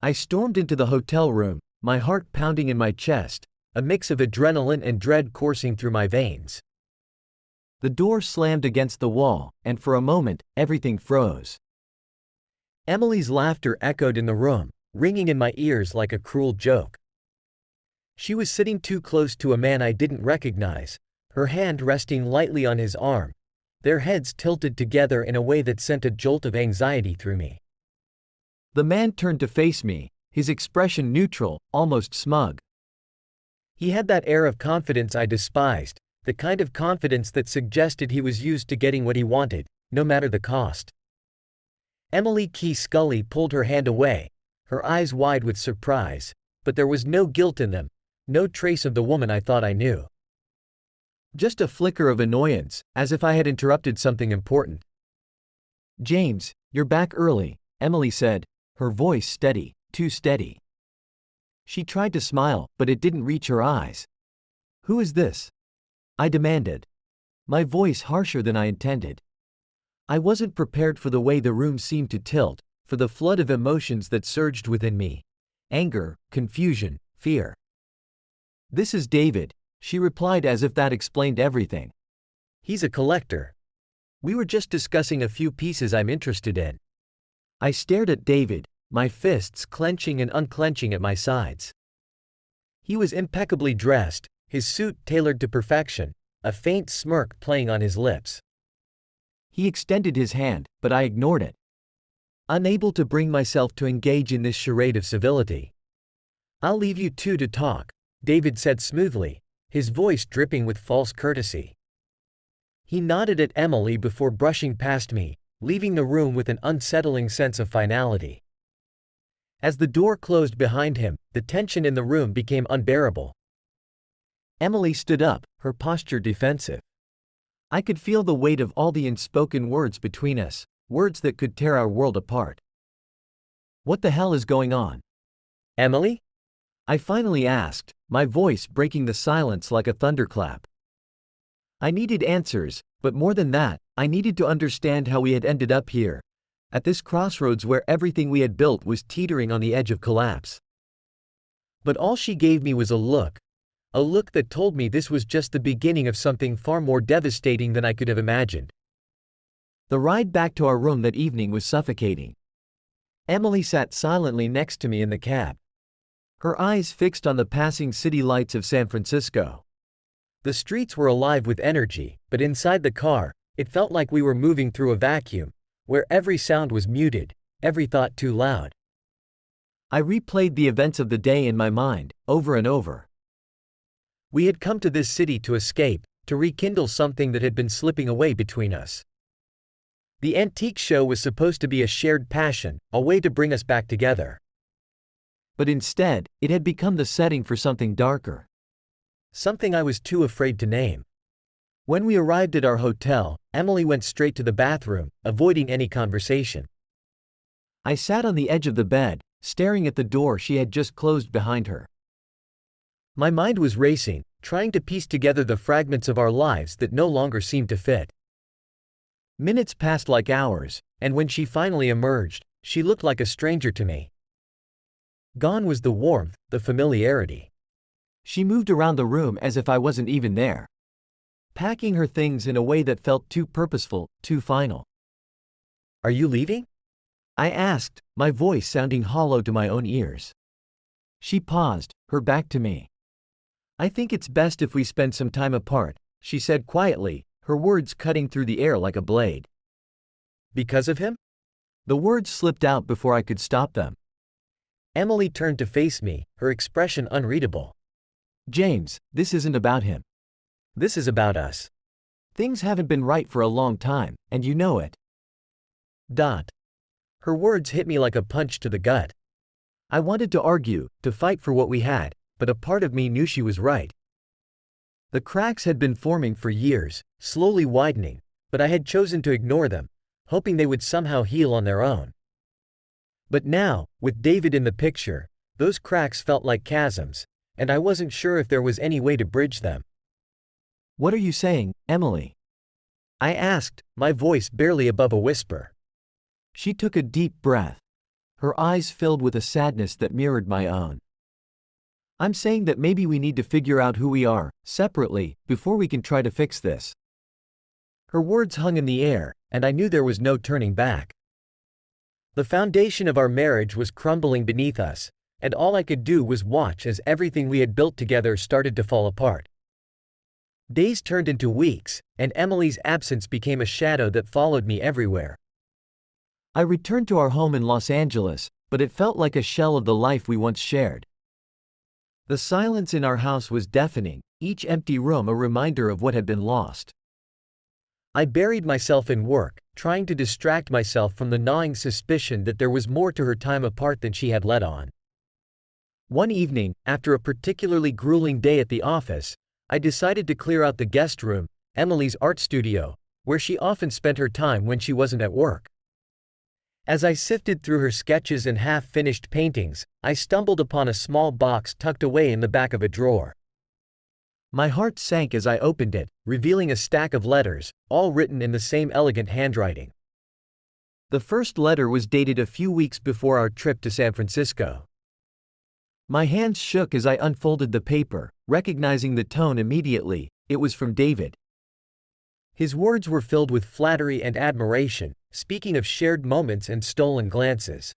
I stormed into the hotel room, my heart pounding in my chest, a mix of adrenaline and dread coursing through my veins. The door slammed against the wall, and for a moment, everything froze. Emily's laughter echoed in the room, ringing in my ears like a cruel joke. She was sitting too close to a man I didn't recognize, her hand resting lightly on his arm, their heads tilted together in a way that sent a jolt of anxiety through me. The man turned to face me, his expression neutral, almost smug. He had that air of confidence I despised, the kind of confidence that suggested he was used to getting what he wanted, no matter the cost. Emily Key Scully pulled her hand away, her eyes wide with surprise, but there was no guilt in them, no trace of the woman I thought I knew. Just a flicker of annoyance, as if I had interrupted something important. "James, you're back early," Emily said, her voice steady, too steady. She tried to smile, but it didn't reach her eyes. "Who is this?" I demanded, my voice harsher than I intended. I wasn't prepared for the way the room seemed to tilt, for the flood of emotions that surged within me. Anger, confusion, fear. "This is David," she replied as if that explained everything. "He's a collector. We were just discussing a few pieces I'm interested in." I stared at David, my fists clenching and unclenching at my sides. He was impeccably dressed, his suit tailored to perfection, a faint smirk playing on his lips. He extended his hand, but I ignored it, unable to bring myself to engage in this charade of civility. "I'll leave you two to talk," David said smoothly, his voice dripping with false courtesy. He nodded at Emily before brushing past me, leaving the room with an unsettling sense of finality. As the door closed behind him, the tension in the room became unbearable. Emily stood up, her posture defensive. I could feel the weight of all the unspoken words between us, words that could tear our world apart. "What the hell is going on, Emily?" I finally asked, my voice breaking the silence like a thunderclap. I needed answers, but more than that, I needed to understand how we had ended up here, at this crossroads where everything we had built was teetering on the edge of collapse. But all she gave me was a look that told me this was just the beginning of something far more devastating than I could have imagined. The ride back to our room that evening was suffocating. Emily sat silently next to me in the cab, her eyes fixed on the passing city lights of San Francisco. The streets were alive with energy, but inside the car, it felt like we were moving through a vacuum, where every sound was muted, every thought too loud. I replayed the events of the day in my mind, over and over. We had come to this city to escape, to rekindle something that had been slipping away between us. The antique show was supposed to be a shared passion, a way to bring us back together. But instead, it had become the setting for something darker. Something I was too afraid to name. When we arrived at our hotel, Emily went straight to the bathroom, avoiding any conversation. I sat on the edge of the bed, staring at the door she had just closed behind her. My mind was racing, trying to piece together the fragments of our lives that no longer seemed to fit. Minutes passed like hours, and when she finally emerged, she looked like a stranger to me. Gone was the warmth, the familiarity. She moved around the room as if I wasn't even there, packing her things in a way that felt too purposeful, too final. "Are you leaving?" I asked, my voice sounding hollow to my own ears. She paused, her back to me. "I think it's best if we spend some time apart," she said quietly, her words cutting through the air like a blade. "Because of him?" The words slipped out before I could stop them. Emily turned to face me, her expression unreadable. "James, this isn't about him. This is about us. Things haven't been right for a long time, and you know it." Her words hit me like a punch to the gut. I wanted to argue, to fight for what we had, but a part of me knew she was right. The cracks had been forming for years, slowly widening, but I had chosen to ignore them, hoping they would somehow heal on their own. But now, with David in the picture, those cracks felt like chasms, and I wasn't sure if there was any way to bridge them. "What are you saying, Emily?" I asked, my voice barely above a whisper. She took a deep breath. her eyes filled with a sadness that mirrored my own. "I'm saying that maybe we need to figure out who we are, separately, before we can try to fix this." Her words hung in the air, and I knew there was no turning back. The foundation of our marriage was crumbling beneath us, and all I could do was watch as everything we had built together started to fall apart. Days turned into weeks, and Emily's absence became a shadow that followed me everywhere. I returned to our home in Los Angeles, but it felt like a shell of the life we once shared. The silence in our house was deafening, each empty room a reminder of what had been lost. I buried myself in work, trying to distract myself from the gnawing suspicion that there was more to her time apart than she had let on. One evening, after a particularly grueling day at the office, I decided to clear out the guest room, Emily's art studio, where she often spent her time when she wasn't at work. As I sifted through her sketches and half-finished paintings, I stumbled upon a small box tucked away in the back of a drawer. My heart sank as I opened it, revealing a stack of letters, all written in the same elegant handwriting. The first letter was dated a few weeks before our trip to San Francisco. My hands shook as I unfolded the paper, recognizing the tone immediately. It was from David. His words were filled with flattery and admiration, speaking of shared moments and stolen glances.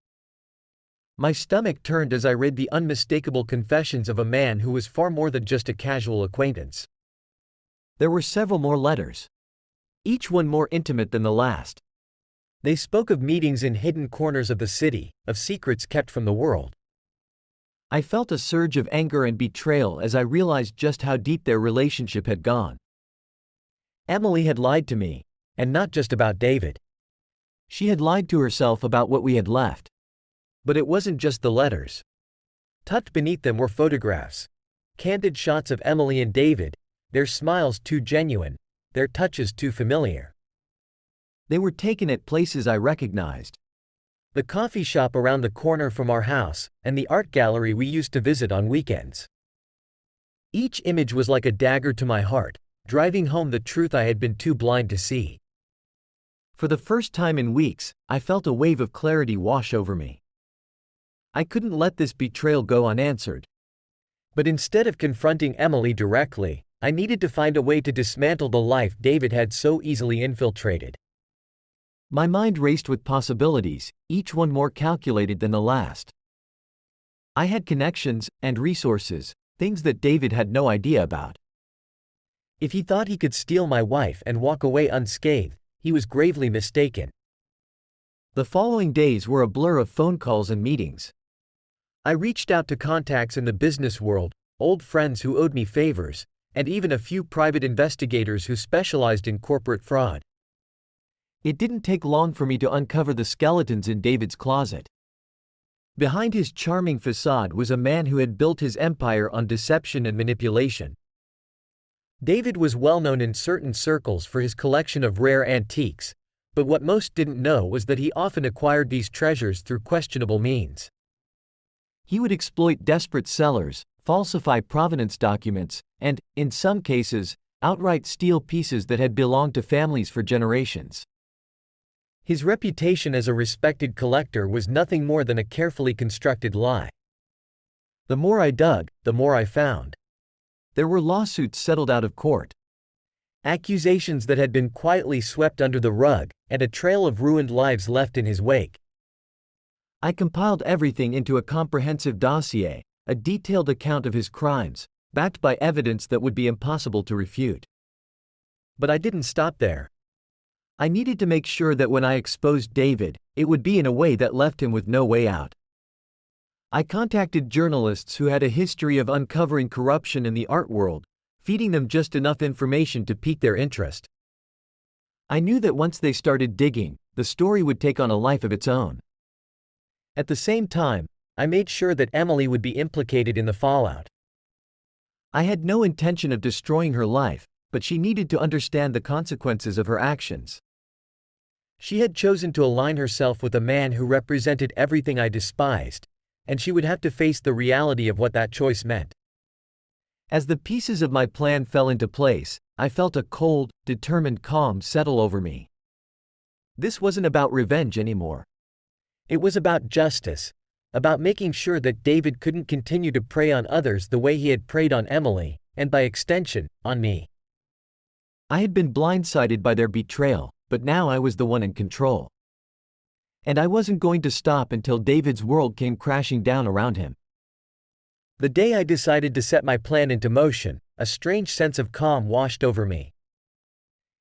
My stomach turned as I read the unmistakable confessions of a man who was far more than just a casual acquaintance. There were several more letters, each one more intimate than the last. They spoke of meetings in hidden corners of the city, of secrets kept from the world. I felt a surge of anger and betrayal as I realized just how deep their relationship had gone. Emily had lied to me, and not just about David. She had lied to herself about what we had left. But it wasn't just the letters. Tucked beneath them were photographs. Candid shots of Emily and David, their smiles too genuine, their touches too familiar. They were taken at places I recognized. The coffee shop around the corner from our house, and the art gallery we used to visit on weekends. Each image was like a dagger to my heart, driving home the truth I had been too blind to see. For the first time in weeks, I felt a wave of clarity wash over me. I couldn't let this betrayal go unanswered. But instead of confronting Emily directly, I needed to find a way to dismantle the life David had so easily infiltrated. My mind raced with possibilities, each one more calculated than the last. I had connections and resources, things that David had no idea about. If he thought he could steal my wife and walk away unscathed, he was gravely mistaken. The following days were a blur of phone calls and meetings. I reached out to contacts in the business world, old friends who owed me favors, and even a few private investigators who specialized in corporate fraud. It didn't take long for me to uncover the skeletons in David's closet. Behind his charming facade was a man who had built his empire on deception and manipulation. David was well known in certain circles for his collection of rare antiques, but what most didn't know was that he often acquired these treasures through questionable means. He would exploit desperate sellers, falsify provenance documents, and, in some cases, outright steal pieces that had belonged to families for generations. His reputation as a respected collector was nothing more than a carefully constructed lie. The more I dug, the more I found. There were lawsuits settled out of court, accusations that had been quietly swept under the rug, and a trail of ruined lives left in his wake. I compiled everything into a comprehensive dossier, a detailed account of his crimes, backed by evidence that would be impossible to refute. But I didn't stop there. I needed to make sure that when I exposed David, it would be in a way that left him with no way out. I contacted journalists who had a history of uncovering corruption in the art world, feeding them just enough information to pique their interest. I knew that once they started digging, the story would take on a life of its own. At the same time, I made sure that Emily would be implicated in the fallout. I had no intention of destroying her life, but she needed to understand the consequences of her actions. She had chosen to align herself with a man who represented everything I despised, and she would have to face the reality of what that choice meant. As the pieces of my plan fell into place, I felt a cold, determined calm settle over me. This wasn't about revenge anymore. It was about justice, about making sure that David couldn't continue to prey on others the way he had preyed on Emily, and by extension, on me. I had been blindsided by their betrayal, but now I was the one in control. And I wasn't going to stop until David's world came crashing down around him. The day I decided to set my plan into motion, a strange sense of calm washed over me.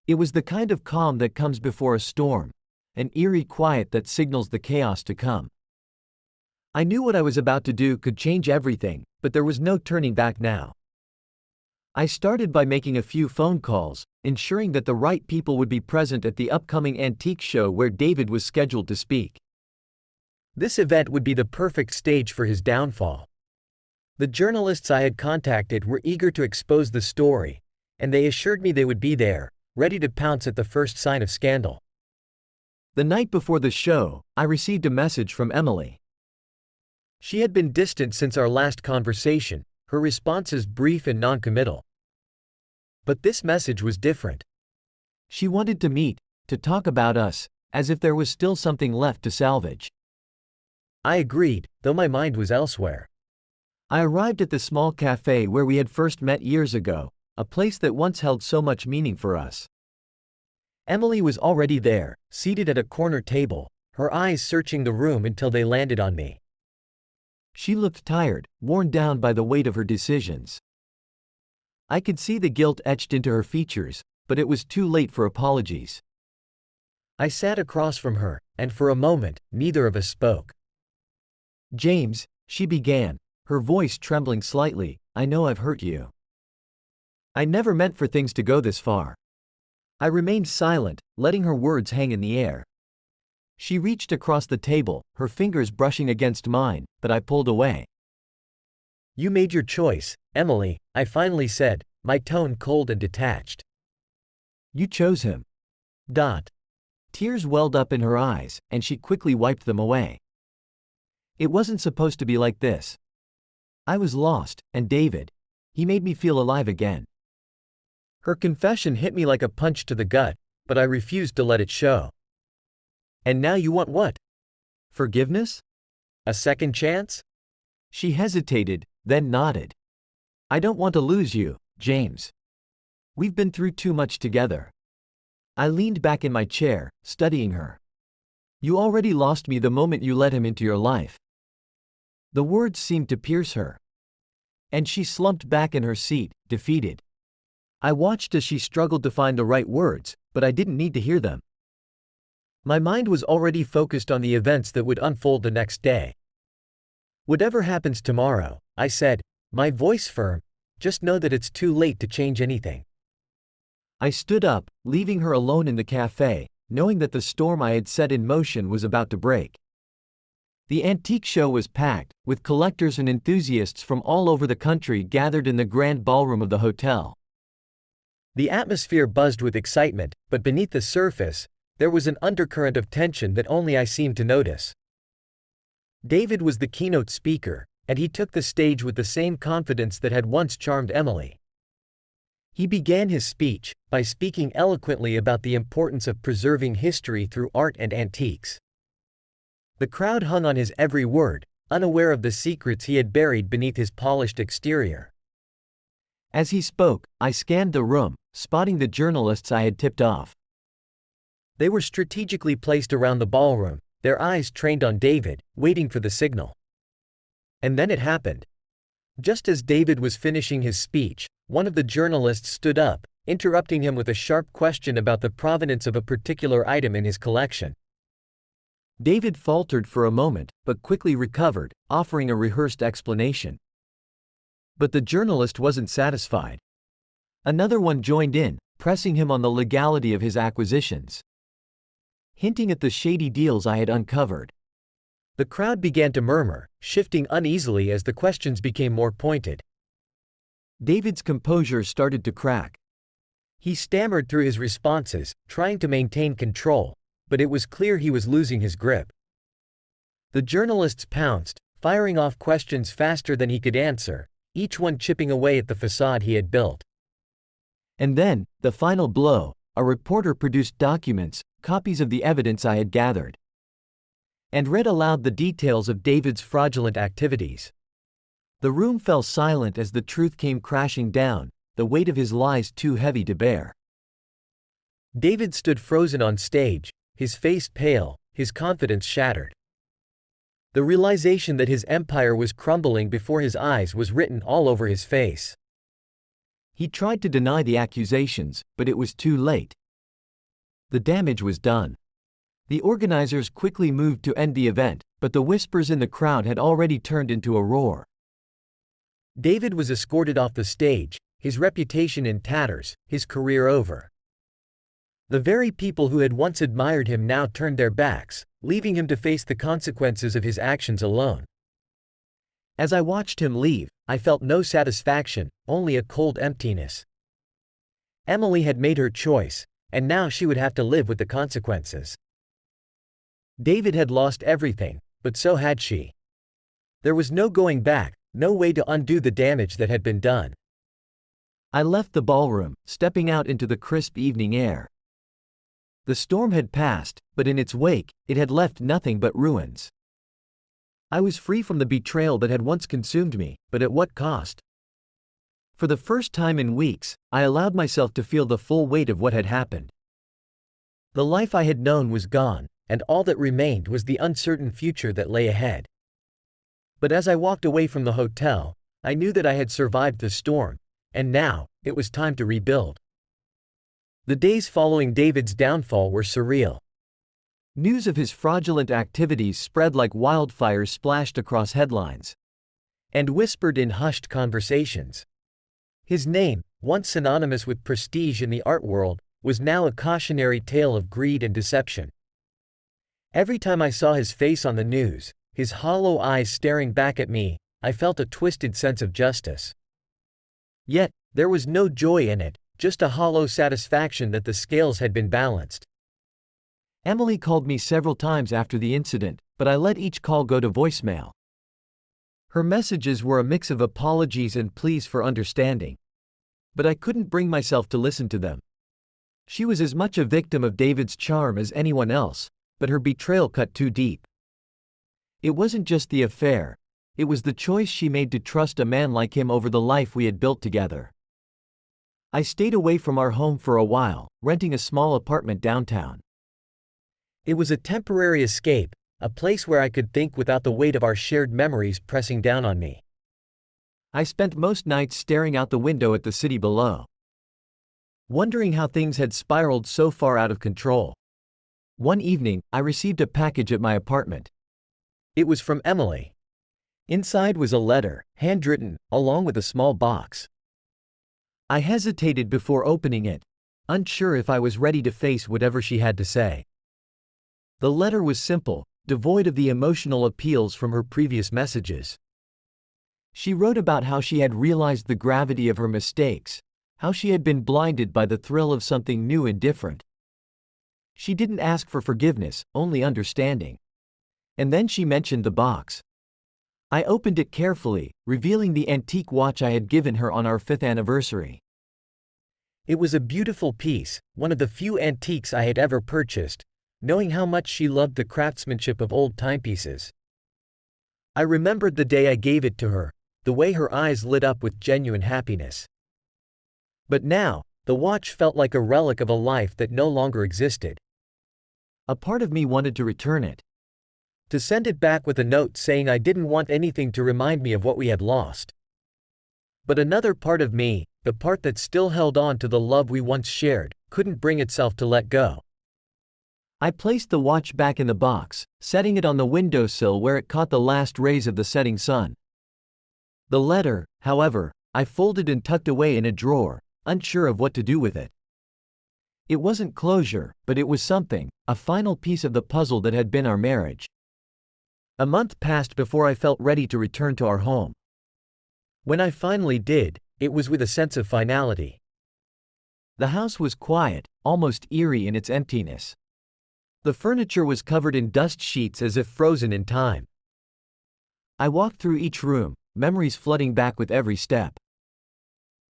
It was the kind of calm that comes before a storm, an eerie quiet that signals the chaos to come. I knew what I was about to do could change everything, but there was no turning back now. I started by making a few phone calls, ensuring that the right people would be present at the upcoming antique show where David was scheduled to speak. This event would be the perfect stage for his downfall. The journalists I had contacted were eager to expose the story, and they assured me they would be there, ready to pounce at the first sign of scandal. The night before the show, I received a message from Emily. She had been distant since our last conversation, her responses brief and non-committal. But this message was different. She wanted to meet, to talk about us, as if there was still something left to salvage. I agreed, though my mind was elsewhere. I arrived at the small cafe where we had first met years ago, a place that once held so much meaning for us. Emily was already there, seated at a corner table, her eyes searching the room until they landed on me. She looked tired, worn down by the weight of her decisions. I could see the guilt etched into her features, but it was too late for apologies. I sat across from her, and for a moment, neither of us spoke. "James," she began, her voice trembling slightly, "I know I've hurt you. I never meant for things to go this far." I remained silent, letting her words hang in the air. She reached across the table, her fingers brushing against mine, but I pulled away. "You made your choice, Emily," I finally said, my tone cold and detached. "You chose him." Tears welled up in her eyes, and she quickly wiped them away. "It wasn't supposed to be like this. I was lost, and David, he made me feel alive again." Her confession hit me like a punch to the gut, but I refused to let it show. "And now you want what? Forgiveness? A second chance?" She hesitated, then nodded. "I don't want to lose you, James. We've been through too much together." I leaned back in my chair, studying her. "You already lost me the moment you let him into your life." The words seemed to pierce her. And she slumped back in her seat, defeated. I watched as she struggled to find the right words, but I didn't need to hear them. My mind was already focused on the events that would unfold the next day. "Whatever happens tomorrow," I said, my voice firm, "just know that it's too late to change anything." I stood up, leaving her alone in the cafe, knowing that the storm I had set in motion was about to break. The antique show was packed, with collectors and enthusiasts from all over the country gathered in the grand ballroom of the hotel. The atmosphere buzzed with excitement, but beneath the surface, there was an undercurrent of tension that only I seemed to notice. David was the keynote speaker, and he took the stage with the same confidence that had once charmed Emily. He began his speech by speaking eloquently about the importance of preserving history through art and antiques. The crowd hung on his every word, unaware of the secrets he had buried beneath his polished exterior. As he spoke, I scanned the room, spotting the journalists I had tipped off. They were strategically placed around the ballroom, their eyes trained on David, waiting for the signal. And then it happened. Just as David was finishing his speech, one of the journalists stood up, interrupting him with a sharp question about the provenance of a particular item in his collection. David faltered for a moment, but quickly recovered, offering a rehearsed explanation. But the journalist wasn't satisfied. Another one joined in, pressing him on the legality of his acquisitions, hinting at the shady deals I had uncovered. The crowd began to murmur, shifting uneasily as the questions became more pointed. David's composure started to crack. He stammered through his responses, trying to maintain control, but it was clear he was losing his grip. The journalists pounced, firing off questions faster than he could answer, each one chipping away at the facade he had built. And then, the final blow, a reporter produced documents, copies of the evidence I had gathered. and read aloud the details of David's fraudulent activities. The room fell silent as the truth came crashing down, the weight of his lies too heavy to bear. David stood frozen on stage, his face pale, his confidence shattered. The realization that his empire was crumbling before his eyes was written all over his face. He tried to deny the accusations, but it was too late. The damage was done. The organizers quickly moved to end the event, but the whispers in the crowd had already turned into a roar. David was escorted off the stage, his reputation in tatters, his career over. The very people who had once admired him now turned their backs, leaving him to face the consequences of his actions alone. As I watched him leave, I felt no satisfaction, only a cold emptiness. Emily had made her choice, and now she would have to live with the consequences. David had lost everything, but so had she. There was no going back, no way to undo the damage that had been done. I left the ballroom, stepping out into the crisp evening air. The storm had passed, but in its wake, it had left nothing but ruins. I was free from the betrayal that had once consumed me, but at what cost? For the first time in weeks, I allowed myself to feel the full weight of what had happened. The life I had known was gone, and all that remained was the uncertain future that lay ahead. But as I walked away from the hotel, I knew that I had survived the storm, and now, it was time to rebuild. The days following David's downfall were surreal. News of his fraudulent activities spread like wildfire splashed across headlines and whispered in hushed conversations. His name, once synonymous with prestige in the art world, was now a cautionary tale of greed and deception. Every time I saw his face on the news, his hollow eyes staring back at me, I felt a twisted sense of justice. Yet, there was no joy in it, just a hollow satisfaction that the scales had been balanced. Emily called me several times after the incident, but I let each call go to voicemail. Her messages were a mix of apologies and pleas for understanding. But I couldn't bring myself to listen to them. She was as much a victim of David's charm as anyone else, but her betrayal cut too deep. It wasn't just the affair, it was the choice she made to trust a man like him over the life we had built together. I stayed away from our home for a while, renting a small apartment downtown. It was a temporary escape, a place where I could think without the weight of our shared memories pressing down on me. I spent most nights staring out the window at the city below, wondering how things had spiraled so far out of control. One evening, I received a package at my apartment. It was from Emily. Inside was a letter, handwritten, along with a small box. I hesitated before opening it, unsure if I was ready to face whatever she had to say. The letter was simple, devoid of the emotional appeals from her previous messages. She wrote about how she had realized the gravity of her mistakes, how she had been blinded by the thrill of something new and different. She didn't ask for forgiveness, only understanding. And then she mentioned the box. I opened it carefully, revealing the antique watch I had given her on our 5th anniversary. It was a beautiful piece, one of the few antiques I had ever purchased, knowing how much she loved the craftsmanship of old timepieces. I remembered the day I gave it to her, the way her eyes lit up with genuine happiness. But now, the watch felt like a relic of a life that no longer existed. A part of me wanted to return it, to send it back with a note saying I didn't want anything to remind me of what we had lost. But another part of me, the part that still held on to the love we once shared, couldn't bring itself to let go. I placed the watch back in the box, setting it on the windowsill where it caught the last rays of the setting sun. The letter, however, I folded and tucked away in a drawer, unsure of what to do with it. It wasn't closure, but it was something, a final piece of the puzzle that had been our marriage. A month passed before I felt ready to return to our home. When I finally did, it was with a sense of finality. The house was quiet, almost eerie in its emptiness. The furniture was covered in dust sheets as if frozen in time. I walked through each room, memories flooding back with every step.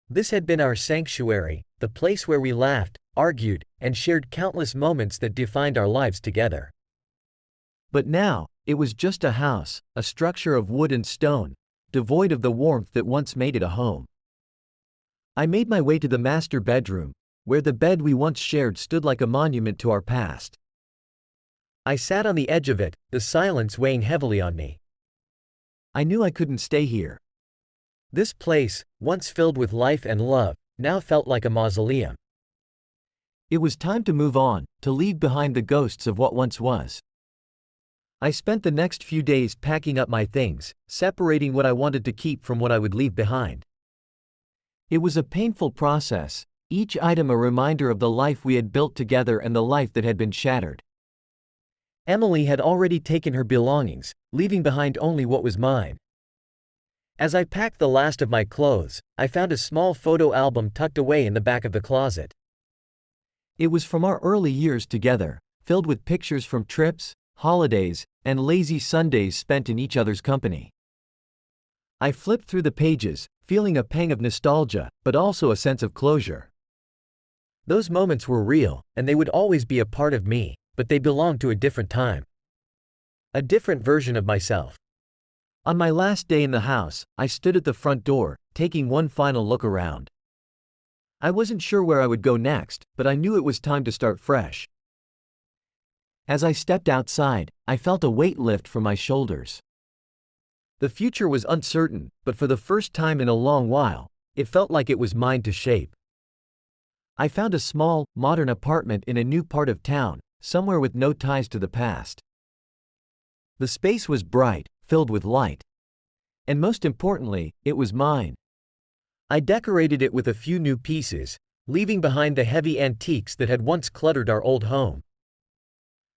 This had been our sanctuary, the place where we laughed, argued, and shared countless moments that defined our lives together. But now, it was just a house, a structure of wood and stone, devoid of the warmth that once made it a home. I made my way to the master bedroom, where the bed we once shared stood like a monument to our past. I sat on the edge of it, the silence weighing heavily on me. I knew I couldn't stay here. This place, once filled with life and love, now felt like a mausoleum. It was time to move on, to leave behind the ghosts of what once was. I spent the next few days packing up my things, separating what I wanted to keep from what I would leave behind. It was a painful process, each item a reminder of the life we had built together and the life that had been shattered. Emily had already taken her belongings, leaving behind only what was mine. As I packed the last of my clothes, I found a small photo album tucked away in the back of the closet. It was from our early years together, filled with pictures from trips, holidays, and lazy Sundays spent in each other's company. I flipped through the pages, feeling a pang of nostalgia, but also a sense of closure. Those moments were real, and they would always be a part of me, but they belonged to a different time. A different version of myself. On my last day in the house, I stood at the front door, taking one final look around. I wasn't sure where I would go next, but I knew it was time to start fresh. As I stepped outside, I felt a weight lift from my shoulders. The future was uncertain, but for the first time in a long while, it felt like it was mine to shape. I found a small, modern apartment in a new part of town, somewhere with no ties to the past. The space was bright, filled with light. And most importantly, it was mine. I decorated it with a few new pieces, leaving behind the heavy antiques that had once cluttered our old home.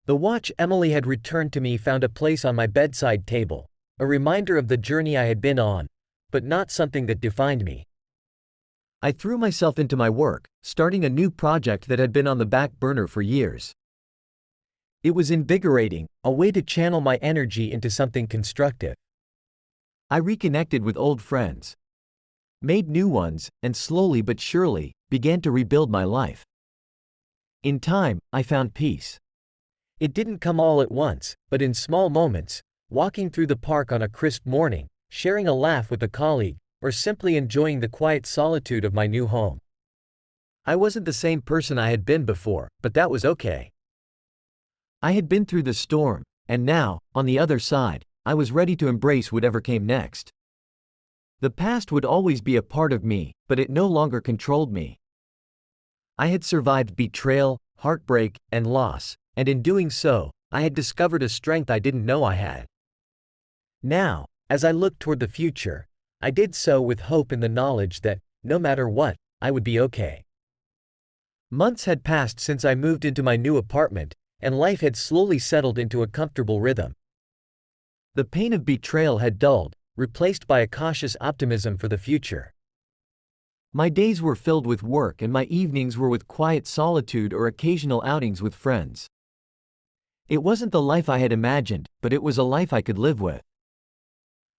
The watch Emily had returned to me found a place on my bedside table, a reminder of the journey I had been on, but not something that defined me. I threw myself into my work, starting a new project that had been on the back burner for years. It was invigorating, a way to channel my energy into something constructive. I reconnected with old friends, made new ones, and slowly but surely, began to rebuild my life. In time, I found peace. It didn't come all at once, but in small moments, walking through the park on a crisp morning, sharing a laugh with a colleague, or simply enjoying the quiet solitude of my new home. I wasn't the same person I had been before, but that was okay. I had been through the storm, and now, on the other side, I was ready to embrace whatever came next. The past would always be a part of me, but it no longer controlled me. I had survived betrayal, heartbreak, and loss, and in doing so, I had discovered a strength I didn't know I had. Now, as I looked toward the future, I did so with hope in the knowledge that, no matter what, I would be okay. Months had passed since I moved into my new apartment, and life had slowly settled into a comfortable rhythm. The pain of betrayal had dulled, replaced by a cautious optimism for the future. My days were filled with work and my evenings were with quiet solitude or occasional outings with friends. It wasn't the life I had imagined, but it was a life I could live with.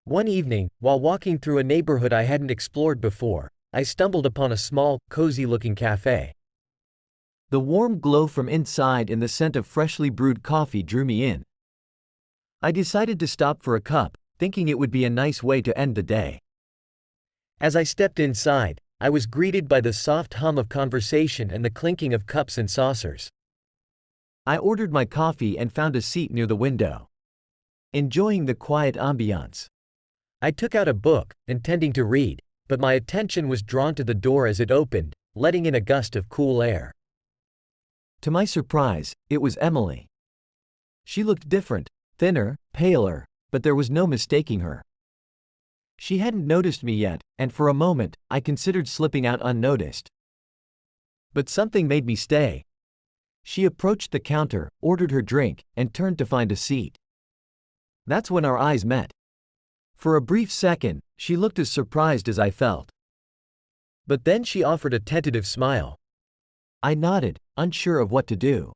One evening, while walking through a neighborhood I hadn't explored before, I stumbled upon a small, cozy-looking cafe. The warm glow from inside and the scent of freshly brewed coffee drew me in. I decided to stop for a cup, thinking it would be a nice way to end the day. As I stepped inside, I was greeted by the soft hum of conversation and the clinking of cups and saucers. I ordered my coffee and found a seat near the window, enjoying the quiet ambiance. I took out a book, intending to read, but my attention was drawn to the door as it opened, letting in a gust of cool air. To my surprise, it was Emily. She looked different, thinner, paler, but there was no mistaking her. She hadn't noticed me yet, and for a moment, I considered slipping out unnoticed. But something made me stay. She approached the counter, ordered her drink, and turned to find a seat. That's when our eyes met. For a brief second, she looked as surprised as I felt. But then she offered a tentative smile. I nodded, unsure of what to do.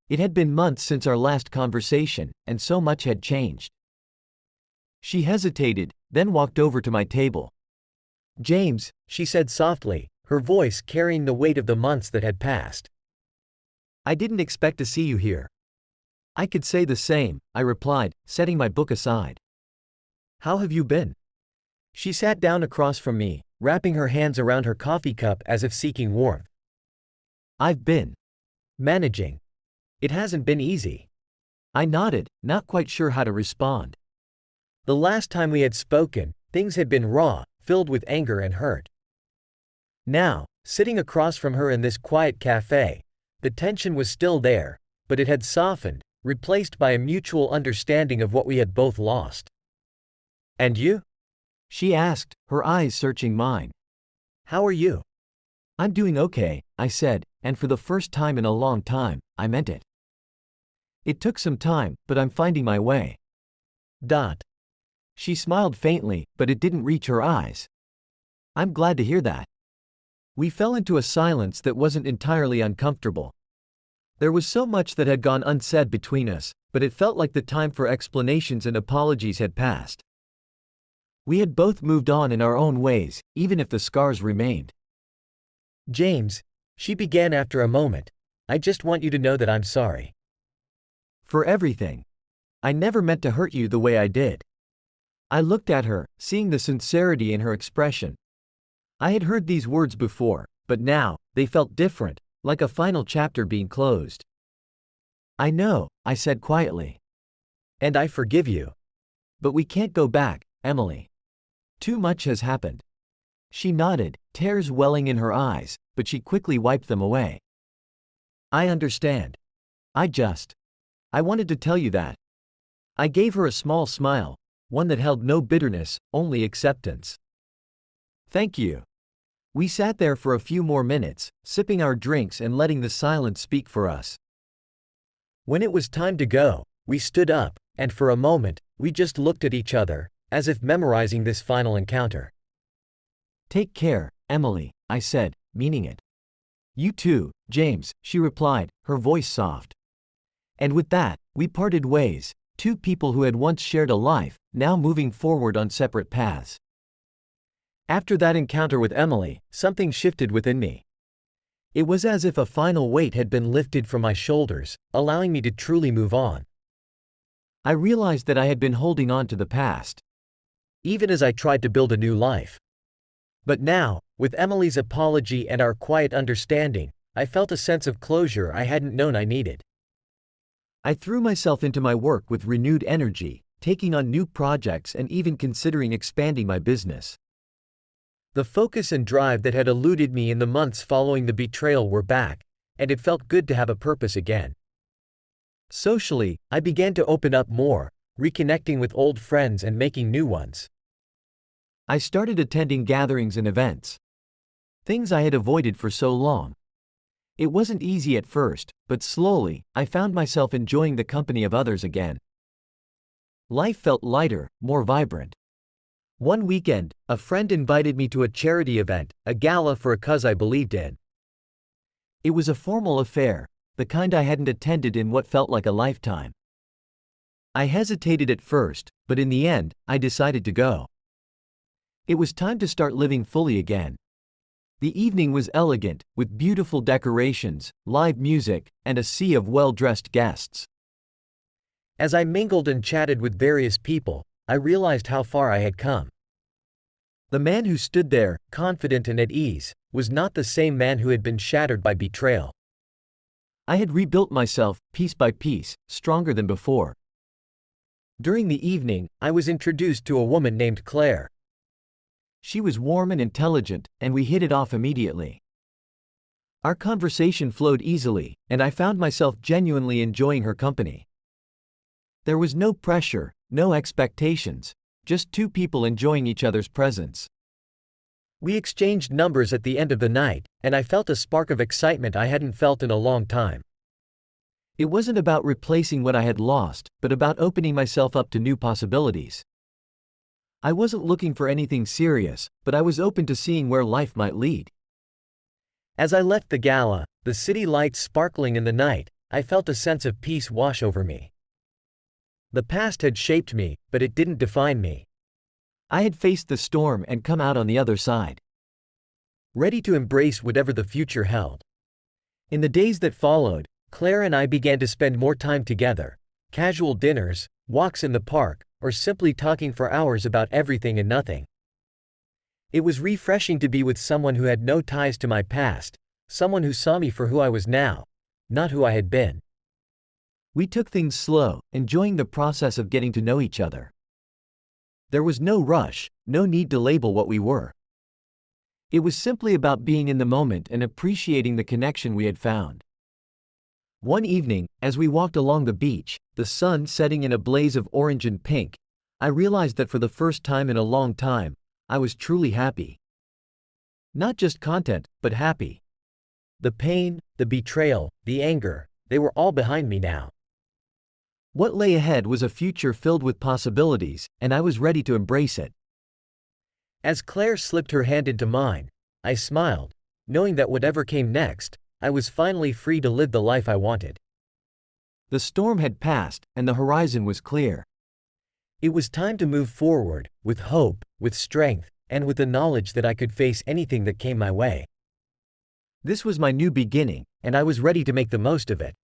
It had been months since our last conversation, and so much had changed. She hesitated, then walked over to my table. "James," she said softly, her voice carrying the weight of the months that had passed. "I didn't expect to see you here." I could say the same, I replied, setting my book aside. How have you been? She sat down across from me, wrapping her hands around her coffee cup as if seeking warmth. I've been managing. It hasn't been easy. I nodded, not quite sure how to respond. The last time we had spoken, things had been raw, filled with anger and hurt. Now, sitting across from her in this quiet cafe, the tension was still there, but it had softened, replaced by a mutual understanding of what we had both lost. And you? She asked, her eyes searching mine. How are you? I'm doing okay, I said, and for the first time in a long time, I meant it. It took some time, but I'm finding my way. She smiled faintly, but it didn't reach her eyes. I'm glad to hear that. We fell into a silence that wasn't entirely uncomfortable. There was so much that had gone unsaid between us, but it felt like the time for explanations and apologies had passed. We had both moved on in our own ways, even if the scars remained. James, she began after a moment, I just want you to know that I'm sorry. For everything. I never meant to hurt you the way I did. I looked at her, seeing the sincerity in her expression. I had heard these words before, but now, they felt different, like a final chapter being closed. I know, I said quietly. And I forgive you. But we can't go back, Emily. Too much has happened. She nodded, tears welling in her eyes, but she quickly wiped them away. I understand. I wanted to tell you that. I gave her a small smile, one that held no bitterness, only acceptance. Thank you. We sat there for a few more minutes, sipping our drinks and letting the silence speak for us. When it was time to go, we stood up, and for a moment, we just looked at each other, as if memorizing this final encounter. Take care, Emily, I said, meaning it. You too, James, she replied, her voice soft. And with that, we parted ways, two people who had once shared a life, now moving forward on separate paths. After that encounter with Emily, something shifted within me. It was as if a final weight had been lifted from my shoulders, allowing me to truly move on. I realized that I had been holding on to the past, even as I tried to build a new life. But now, with Emily's apology and our quiet understanding, I felt a sense of closure I hadn't known I needed. I threw myself into my work with renewed energy, taking on new projects and even considering expanding my business. The focus and drive that had eluded me in the months following the betrayal were back, and it felt good to have a purpose again. Socially, I began to open up more, reconnecting with old friends and making new ones. I started attending gatherings and events. Things I had avoided for so long. It wasn't easy at first, but slowly, I found myself enjoying the company of others again. Life felt lighter, more vibrant. One weekend, a friend invited me to a charity event, a gala for a cause I believed in. It was a formal affair, the kind I hadn't attended in what felt like a lifetime. I hesitated at first, but in the end, I decided to go. It was time to start living fully again. The evening was elegant, with beautiful decorations, live music, and a sea of well-dressed guests. As I mingled and chatted with various people, I realized how far I had come. The man who stood there, confident and at ease, was not the same man who had been shattered by betrayal. I had rebuilt myself, piece by piece, stronger than before. During the evening, I was introduced to a woman named Claire. She was warm and intelligent, and we hit it off immediately. Our conversation flowed easily, and I found myself genuinely enjoying her company. There was no pressure, no expectations, just two people enjoying each other's presence. We exchanged numbers at the end of the night, and I felt a spark of excitement I hadn't felt in a long time. It wasn't about replacing what I had lost, but about opening myself up to new possibilities. I wasn't looking for anything serious, but I was open to seeing where life might lead. As I left the gala, the city lights sparkling in the night, I felt a sense of peace wash over me. The past had shaped me, but it didn't define me. I had faced the storm and come out on the other side, ready to embrace whatever the future held. In the days that followed, Claire and I began to spend more time together, casual dinners, walks in the park, or simply talking for hours about everything and nothing. It was refreshing to be with someone who had no ties to my past, someone who saw me for who I was now, not who I had been. We took things slow, enjoying the process of getting to know each other. There was no rush, no need to label what we were. It was simply about being in the moment and appreciating the connection we had found. One evening, as we walked along the beach, the sun setting in a blaze of orange and pink, I realized that for the first time in a long time, I was truly happy. Not just content, but happy. The pain, the betrayal, the anger, they were all behind me now. What lay ahead was a future filled with possibilities, and I was ready to embrace it. As Claire slipped her hand into mine, I smiled, knowing that whatever came next, I was finally free to live the life I wanted. The storm had passed, and the horizon was clear. It was time to move forward, with hope, with strength, and with the knowledge that I could face anything that came my way. This was my new beginning, and I was ready to make the most of it.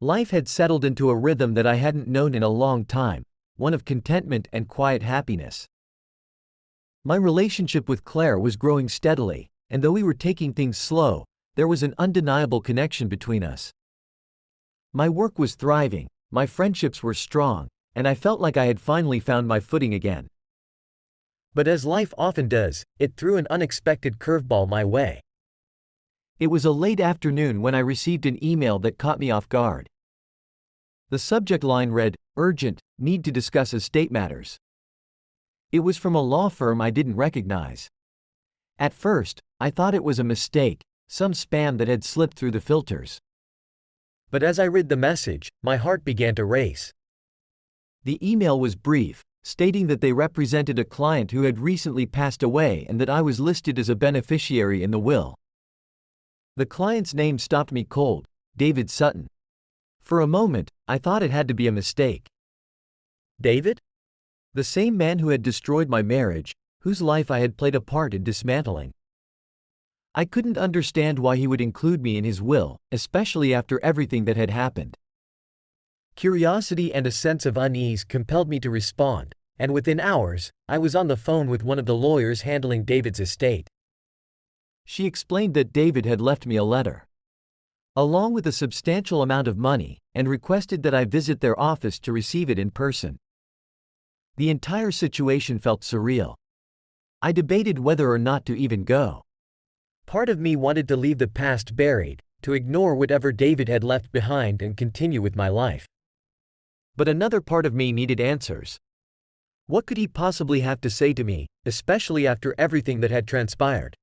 Life had settled into a rhythm that I hadn't known in a long time, one of contentment and quiet happiness. My relationship with Claire was growing steadily, and though we were taking things slow, there was an undeniable connection between us. My work was thriving, my friendships were strong, and I felt like I had finally found my footing again. But as life often does, it threw an unexpected curveball my way. It was a late afternoon when I received an email that caught me off guard. The subject line read, "Urgent, need to discuss estate matters." It was from a law firm I didn't recognize. At first, I thought it was a mistake, some spam that had slipped through the filters. But as I read the message, my heart began to race. The email was brief, stating that they represented a client who had recently passed away and that I was listed as a beneficiary in the will. The client's name stopped me cold, David Sutton. For a moment, I thought it had to be a mistake. David? The same man who had destroyed my marriage, whose life I had played a part in dismantling. I couldn't understand why he would include me in his will, especially after everything that had happened. Curiosity and a sense of unease compelled me to respond, and within hours, I was on the phone with one of the lawyers handling David's estate. She explained that David had left me a letter, along with a substantial amount of money, and requested that I visit their office to receive it in person. The entire situation felt surreal. I debated whether or not to even go. Part of me wanted to leave the past buried, to ignore whatever David had left behind and continue with my life. But another part of me needed answers. What could he possibly have to say to me, especially after everything that had transpired?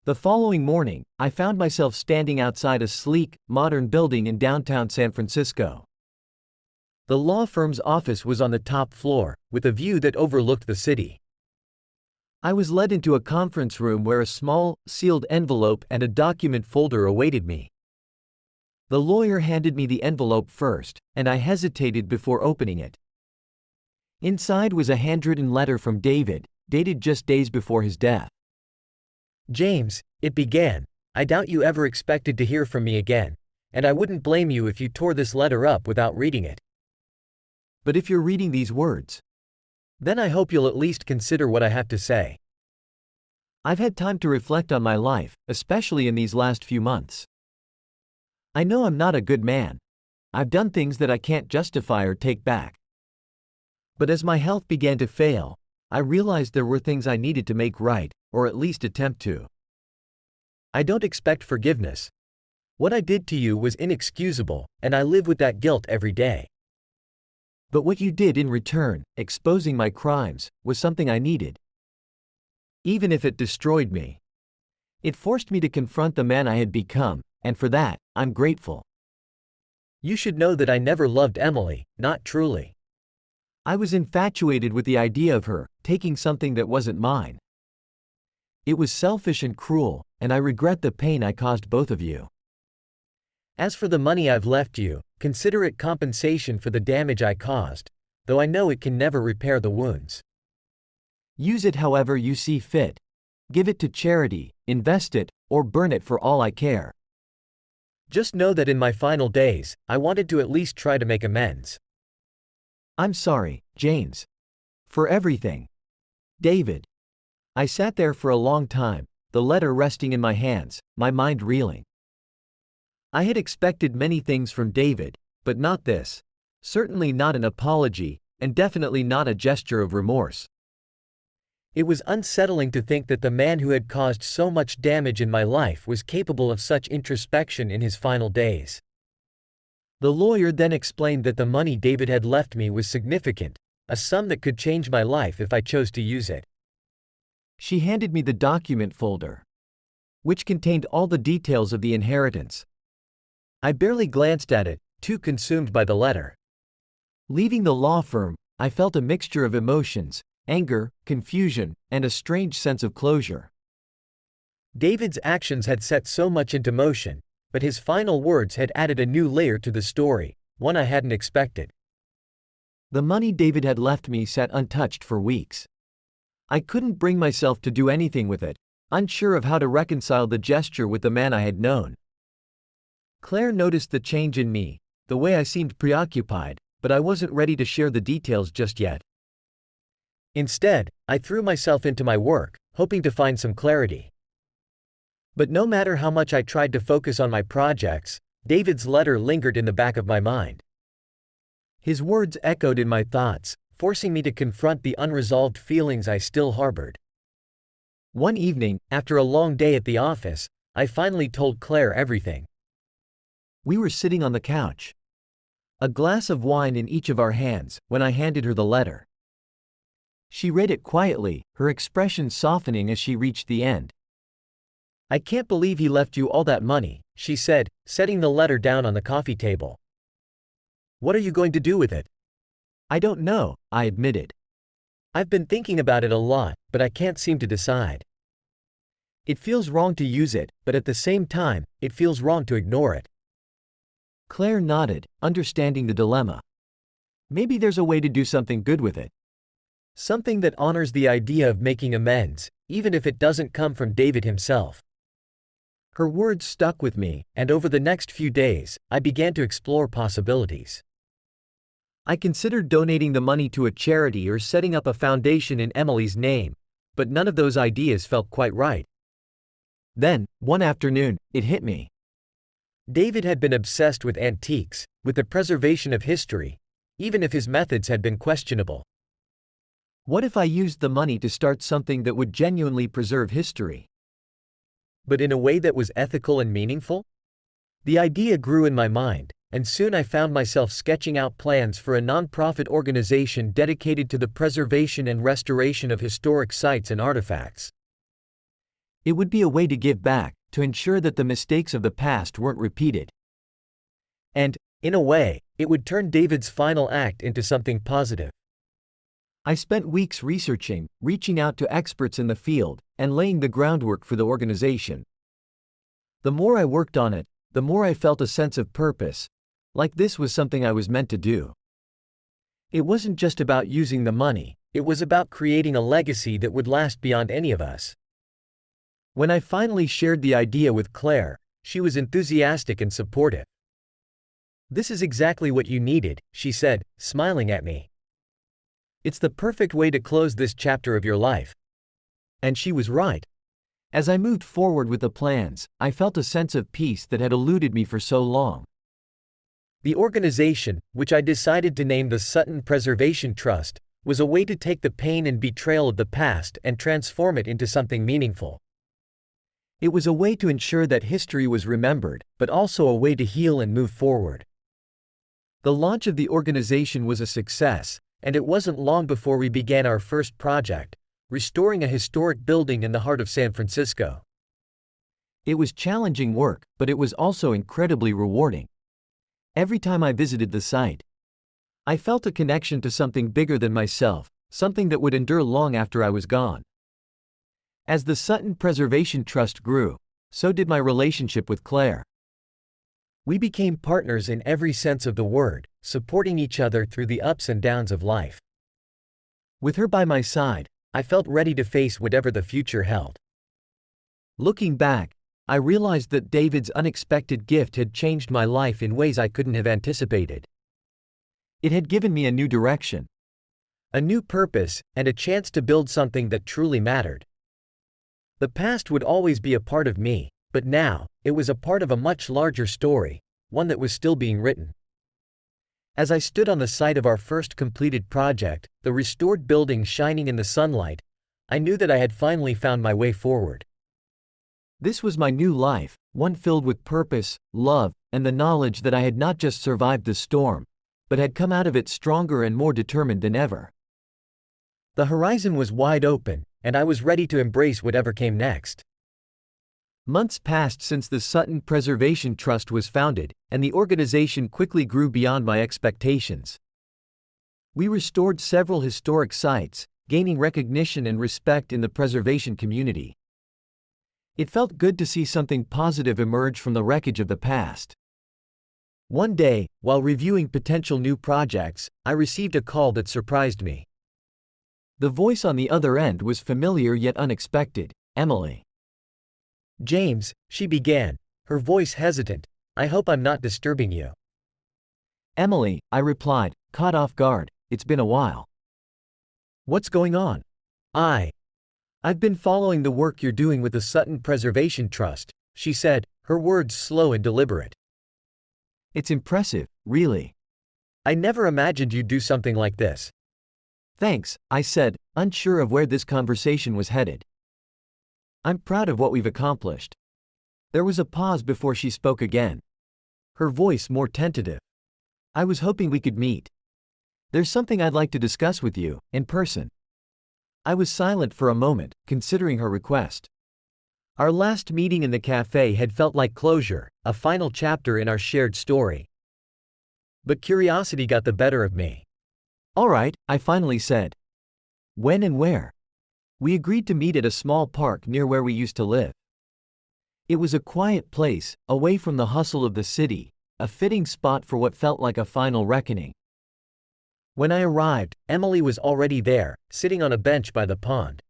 The following morning, I found myself standing outside a sleek, modern building in downtown San Francisco. The law firm's office was on the top floor, with a view that overlooked the city. I was led into a conference room where a small, sealed envelope and a document folder awaited me. The lawyer handed me the envelope first, and I hesitated before opening it. Inside was a handwritten letter from David, dated just days before his death. "James," it began, "I doubt you ever expected to hear from me again, and I wouldn't blame you if you tore this letter up without reading it. But if you're reading these words, then I hope you'll at least consider what I have to say. I've had time to reflect on my life, especially in these last few months. I know I'm not a good man. I've done things that I can't justify or take back. But as my health began to fail, I realized there were things I needed to make right, or at least attempt to. I don't expect forgiveness. What I did to you was inexcusable, and I live with that guilt every day. But what you did in return, exposing my crimes, was something I needed. Even if it destroyed me. It forced me to confront the man I had become, and for that, I'm grateful. You should know that I never loved Emily, not truly. I was infatuated with the idea of her, taking something that wasn't mine. It was selfish and cruel, and I regret the pain I caused both of you. As for the money I've left you, consider it compensation for the damage I caused, though I know it can never repair the wounds. Use it however you see fit. Give it to charity, invest it, or burn it for all I care. Just know that in my final days, I wanted to at least try to make amends. I'm sorry, James. For everything. David. I sat there for a long time, the letter resting in my hands, my mind reeling. I had expected many things from David, but not this. Certainly not an apology, and definitely not a gesture of remorse. It was unsettling to think that the man who had caused so much damage in my life was capable of such introspection in his final days. The lawyer then explained that the money David had left me was significant, a sum that could change my life if I chose to use it. She handed me the document folder, which contained all the details of the inheritance. I barely glanced at it, too consumed by the letter. Leaving the law firm, I felt a mixture of emotions, anger, confusion, and a strange sense of closure. David's actions had set so much into motion, but his final words had added a new layer to the story, one I hadn't expected. The money David had left me sat untouched for weeks. I couldn't bring myself to do anything with it, unsure of how to reconcile the gesture with the man I had known. Claire noticed the change in me, the way I seemed preoccupied, but I wasn't ready to share the details just yet. Instead, I threw myself into my work, hoping to find some clarity. But no matter how much I tried to focus on my projects, David's letter lingered in the back of my mind. His words echoed in my thoughts, forcing me to confront the unresolved feelings I still harbored. One evening, after a long day at the office, I finally told Claire everything. We were sitting on the couch, a glass of wine in each of our hands, when I handed her the letter. She read it quietly, her expression softening as she reached the end. I can't believe he left you all that money, she said, setting the letter down on the coffee table. What are you going to do with it? I don't know, I admitted. I've been thinking about it a lot, but I can't seem to decide. It feels wrong to use it, but at the same time, it feels wrong to ignore it. Claire nodded, understanding the dilemma. Maybe there's a way to do something good with it. Something that honors the idea of making amends, even if it doesn't come from David himself. Her words stuck with me, and over the next few days, I began to explore possibilities. I considered donating the money to a charity or setting up a foundation in Emily's name, but none of those ideas felt quite right. Then, one afternoon, it hit me. David had been obsessed with antiques, with the preservation of history, even if his methods had been questionable. What if I used the money to start something that would genuinely preserve history? But in a way that was ethical and meaningful? The idea grew in my mind, and soon I found myself sketching out plans for a non-profit organization dedicated to the preservation and restoration of historic sites and artifacts. It would be a way to give back, to ensure that the mistakes of the past weren't repeated. And, in a way, it would turn David's final act into something positive. I spent weeks researching, reaching out to experts in the field, and laying the groundwork for the organization. The more I worked on it, the more I felt a sense of purpose, like this was something I was meant to do. It wasn't just about using the money, it was about creating a legacy that would last beyond any of us. When I finally shared the idea with Claire, she was enthusiastic and supportive. This is exactly what you needed, she said, smiling at me. It's the perfect way to close this chapter of your life. And she was right. As I moved forward with the plans, I felt a sense of peace that had eluded me for so long. The organization, which I decided to name the Sutton Preservation Trust, was a way to take the pain and betrayal of the past and transform it into something meaningful. It was a way to ensure that history was remembered, but also a way to heal and move forward. The launch of the organization was a success, and it wasn't long before we began our first project, restoring a historic building in the heart of San Francisco. It was challenging work, but it was also incredibly rewarding. Every time I visited the site, I felt a connection to something bigger than myself, something that would endure long after I was gone. As the Sutton Preservation Trust grew, so did my relationship with Claire. We became partners in every sense of the word, supporting each other through the ups and downs of life. With her by my side, I felt ready to face whatever the future held. Looking back, I realized that David's unexpected gift had changed my life in ways I couldn't have anticipated. It had given me a new direction, a new purpose, and a chance to build something that truly mattered. The past would always be a part of me, but now, it was a part of a much larger story, one that was still being written. As I stood on the site of our first completed project, the restored building shining in the sunlight, I knew that I had finally found my way forward. This was my new life, one filled with purpose, love, and the knowledge that I had not just survived the storm, but had come out of it stronger and more determined than ever. The horizon was wide open, and I was ready to embrace whatever came next. Months passed since the Sutton Preservation Trust was founded, and the organization quickly grew beyond my expectations. We restored several historic sites, gaining recognition and respect in the preservation community. It felt good to see something positive emerge from the wreckage of the past. One day, while reviewing potential new projects, I received a call that surprised me. The voice on the other end was familiar yet unexpected. Emily. "James," she began, her voice hesitant, "I hope I'm not disturbing you." "Emily," I replied, caught off guard, "it's been a while." "What's going on?" I've been following the work you're doing with the Sutton Preservation Trust," she said, her words slow and deliberate. "It's impressive, really. I never imagined you'd do something like this." "Thanks," I said, unsure of where this conversation was headed. "I'm proud of what we've accomplished." There was a pause before she spoke again, her voice more tentative. "I was hoping we could meet. There's something I'd like to discuss with you, in person." I was silent for a moment, considering her request. Our last meeting in the cafe had felt like closure, a final chapter in our shared story. But curiosity got the better of me. "All right," I finally said. "When and where?" We agreed to meet at a small park near where we used to live. It was a quiet place, away from the hustle of the city, a fitting spot for what felt like a final reckoning. When I arrived, Emily was already there, sitting on a bench by the pond.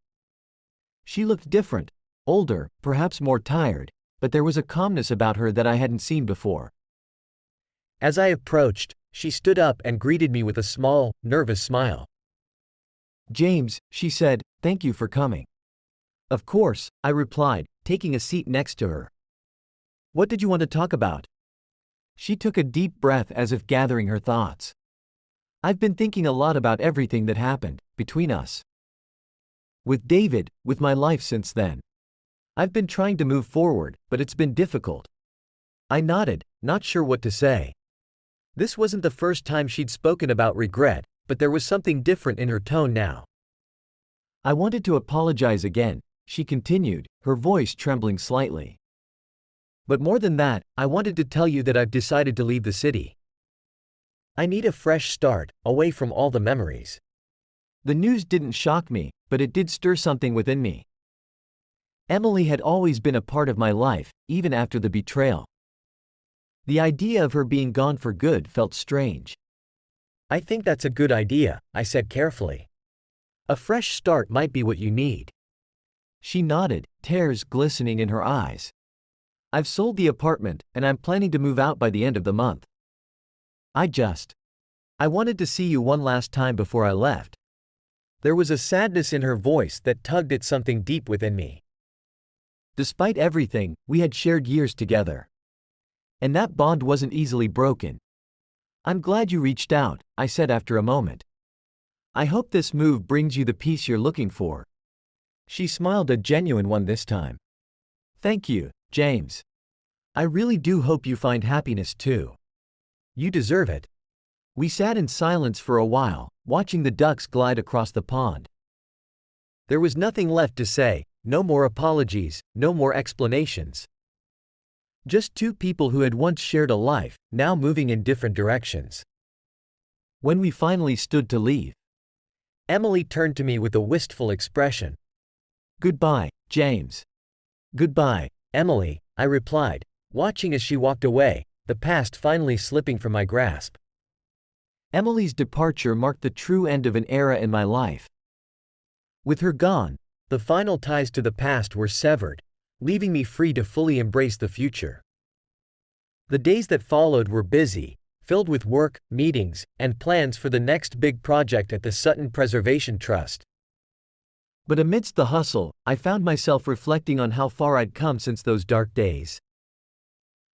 She looked different, older, perhaps more tired, but there was a calmness about her that I hadn't seen before. As I approached, she stood up and greeted me with a small, nervous smile. "James," she said, "thank you for coming." "Of course," I replied, taking a seat next to her. "What did you want to talk about?" She took a deep breath as if gathering her thoughts. "I've been thinking a lot about everything that happened between us. With David, with my life since then. I've been trying to move forward, but it's been difficult." I nodded, not sure what to say. This wasn't the first time she'd spoken about regret, but there was something different in her tone now. "I wanted to apologize again," she continued, her voice trembling slightly. "But more than that, I wanted to tell you that I've decided to leave the city. I need a fresh start, away from all the memories." The news didn't shock me, but it did stir something within me. Emily had always been a part of my life, even after the betrayal. The idea of her being gone for good felt strange. "I think that's a good idea," I said carefully. "A fresh start might be what you need." She nodded, tears glistening in her eyes. "I've sold the apartment, and I'm planning to move out by the end of the month. I wanted to see you one last time before I left." There was a sadness in her voice that tugged at something deep within me. Despite everything, we had shared years together. And that bond wasn't easily broken. "I'm glad you reached out," I said after a moment. "I hope this move brings you the peace you're looking for." She smiled, a genuine one this time. "Thank you, James. I really do hope you find happiness too. You deserve it." We sat in silence for a while, watching the ducks glide across the pond. There was nothing left to say, no more apologies, no more explanations. Just two people who had once shared a life, now moving in different directions. When we finally stood to leave, Emily turned to me with a wistful expression. "Goodbye, James." "Goodbye, Emily," I replied, watching as she walked away, the past finally slipping from my grasp. Emily's departure marked the true end of an era in my life. With her gone, the final ties to the past were severed, leaving me free to fully embrace the future. The days that followed were busy, filled with work, meetings, and plans for the next big project at the Sutton Preservation Trust. But amidst the hustle, I found myself reflecting on how far I'd come since those dark days.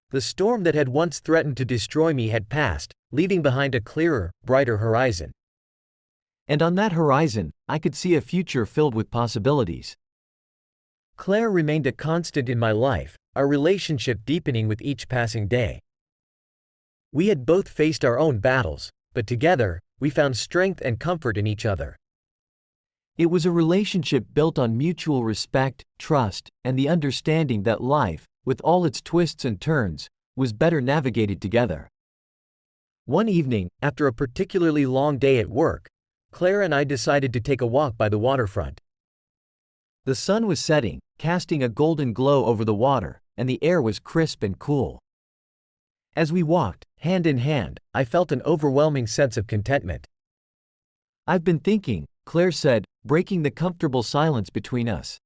The storm that had once threatened to destroy me had passed, leaving behind a clearer, brighter horizon. And on that horizon, I could see a future filled with possibilities. Claire remained a constant in my life, our relationship deepening with each passing day. We had both faced our own battles, but together, we found strength and comfort in each other. It was a relationship built on mutual respect, trust, and the understanding that life, with all its twists and turns, was better navigated together. One evening, after a particularly long day at work, Claire and I decided to take a walk by the waterfront. The sun was setting, casting a golden glow over the water, and the air was crisp and cool. As we walked, hand in hand, I felt an overwhelming sense of contentment. "I've been thinking," Claire said, breaking the comfortable silence between us.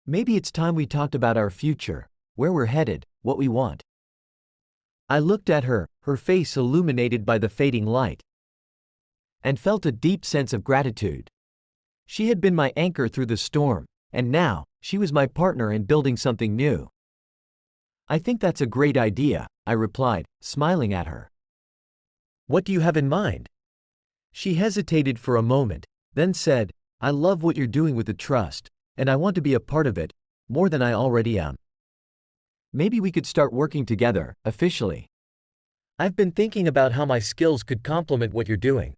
"Maybe it's time we talked about our future, where we're headed, what we want." I looked at her, her face illuminated by the fading light, and felt a deep sense of gratitude. She had been my anchor through the storm, and now, she was my partner in building something new. "I think that's a great idea," I replied, smiling at her. "What do you have in mind?" She hesitated for a moment, then said, "I love what you're doing with the trust, and I want to be a part of it, more than I already am. Maybe we could start working together, officially. I've been thinking about how my skills could complement what you're doing."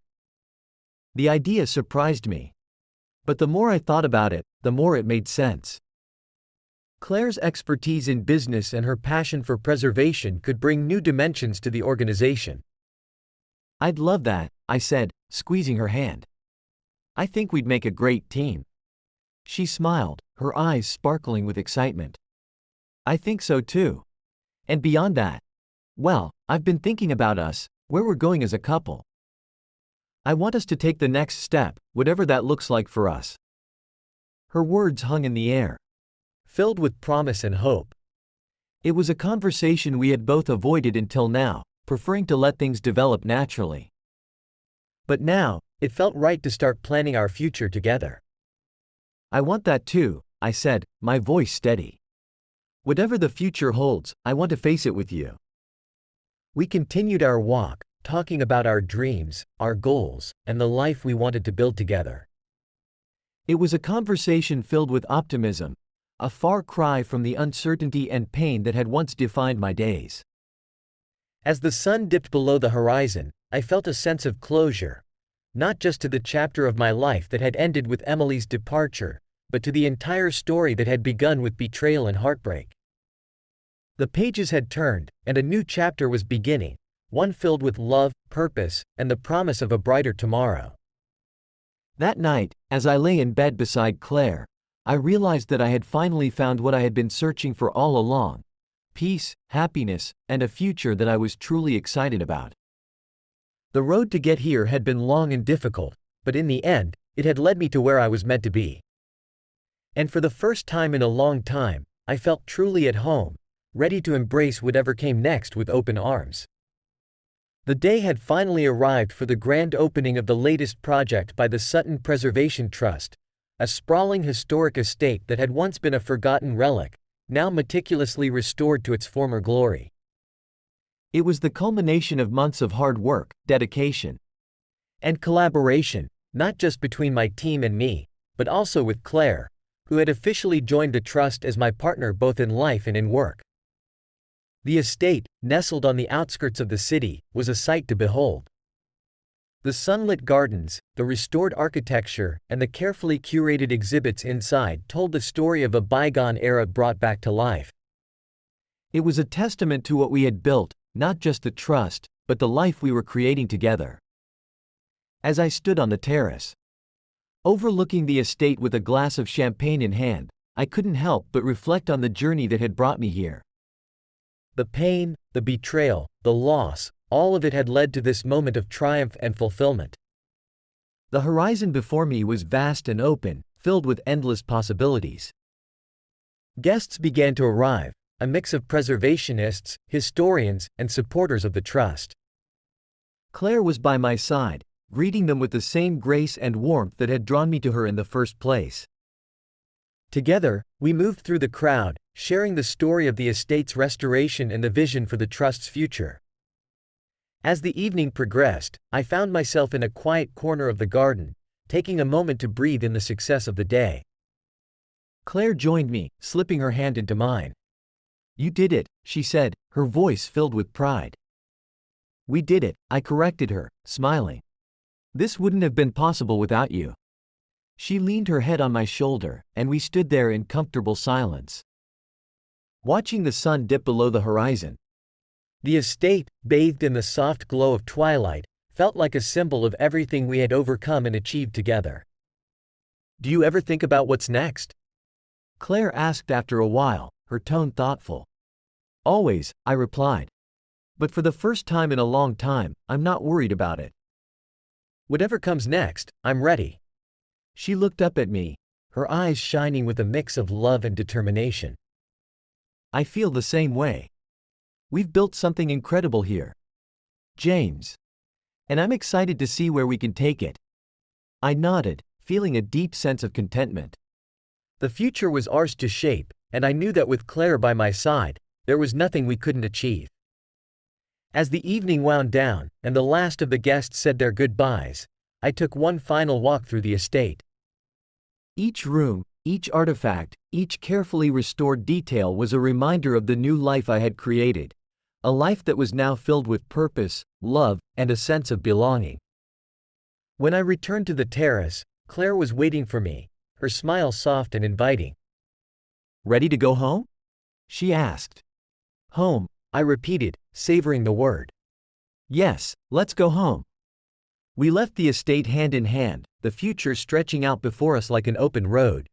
The idea surprised me. But the more I thought about it, the more it made sense. Claire's expertise in business and her passion for preservation could bring new dimensions to the organization. "I'd love that," I said, squeezing her hand. "I think we'd make a great team." She smiled, her eyes sparkling with excitement. "I think so too. And beyond that, well, I've been thinking about us, where we're going as a couple. I want us to take the next step, whatever that looks like for us." Her words hung in the air, filled with promise and hope. It was a conversation we had both avoided until now, preferring to let things develop naturally. But now, it felt right to start planning our future together. "I want that too," I said, my voice steady. "Whatever the future holds, I want to face it with you." We continued our walk, talking about our dreams, our goals, and the life we wanted to build together. It was a conversation filled with optimism, a far cry from the uncertainty and pain that had once defined my days. As the sun dipped below the horizon, I felt a sense of closure, not just to the chapter of my life that had ended with Emily's departure, but to the entire story that had begun with betrayal and heartbreak. The pages had turned, and a new chapter was beginning, one filled with love, purpose, and the promise of a brighter tomorrow. That night, as I lay in bed beside Claire, I realized that I had finally found what I had been searching for all along: peace, happiness, and a future that I was truly excited about. The road to get here had been long and difficult, but in the end, it had led me to where I was meant to be. And for the first time in a long time, I felt truly at home, ready to embrace whatever came next with open arms. The day had finally arrived for the grand opening of the latest project by the Sutton Preservation Trust, a sprawling historic estate that had once been a forgotten relic, now meticulously restored to its former glory. It was the culmination of months of hard work, dedication, and collaboration, not just between my team and me, but also with Claire, who had officially joined the trust as my partner both in life and in work. The estate, nestled on the outskirts of the city, was a sight to behold. The sunlit gardens, the restored architecture, and the carefully curated exhibits inside told the story of a bygone era brought back to life. It was a testament to what we had built, not just the trust, but the life we were creating together. As I stood on the terrace, overlooking the estate with a glass of champagne in hand, I couldn't help but reflect on the journey that had brought me here. The pain, the betrayal, the loss, all of it had led to this moment of triumph and fulfillment. The horizon before me was vast and open, filled with endless possibilities. Guests began to arrive, a mix of preservationists, historians, and supporters of the trust. Claire was by my side, greeting them with the same grace and warmth that had drawn me to her in the first place. Together, we moved through the crowd, sharing the story of the estate's restoration and the vision for the trust's future. As the evening progressed, I found myself in a quiet corner of the garden, taking a moment to breathe in the success of the day. Claire joined me, slipping her hand into mine. "You did it," she said, her voice filled with pride. "We did it," I corrected her, smiling. "This wouldn't have been possible without you." She leaned her head on my shoulder, and we stood there in comfortable silence, watching the sun dip below the horizon. The estate, bathed in the soft glow of twilight, felt like a symbol of everything we had overcome and achieved together. "Do you ever think about what's next?" Claire asked after a while, her tone thoughtful. "Always," I replied. "But for the first time in a long time, I'm not worried about it. Whatever comes next, I'm ready." She looked up at me, her eyes shining with a mix of love and determination. "I feel the same way. We've built something incredible here, James. And I'm excited to see where we can take it." I nodded, feeling a deep sense of contentment. The future was ours to shape, and I knew that with Claire by my side, there was nothing we couldn't achieve. As the evening wound down, and the last of the guests said their goodbyes, I took one final walk through the estate. Each room, each artifact, each carefully restored detail was a reminder of the new life I had created, a life that was now filled with purpose, love, and a sense of belonging. When I returned to the terrace, Claire was waiting for me, her smile soft and inviting. "Ready to go home?" she asked. "Home," I repeated, savoring the word. "Yes, let's go home." We left the estate hand in hand, the future stretching out before us like an open road.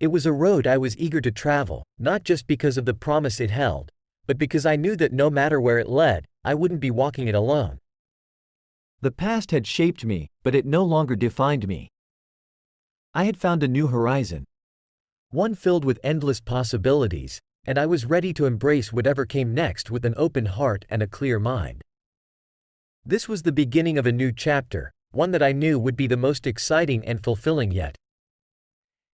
It was a road I was eager to travel, not just because of the promise it held, but because I knew that no matter where it led, I wouldn't be walking it alone. The past had shaped me, but it no longer defined me. I had found a new horizon, one filled with endless possibilities, and I was ready to embrace whatever came next with an open heart and a clear mind. This was the beginning of a new chapter, one that I knew would be the most exciting and fulfilling yet.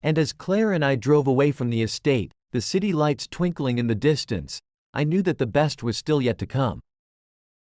And as Claire and I drove away from the estate, the city lights twinkling in the distance, I knew that the best was still yet to come.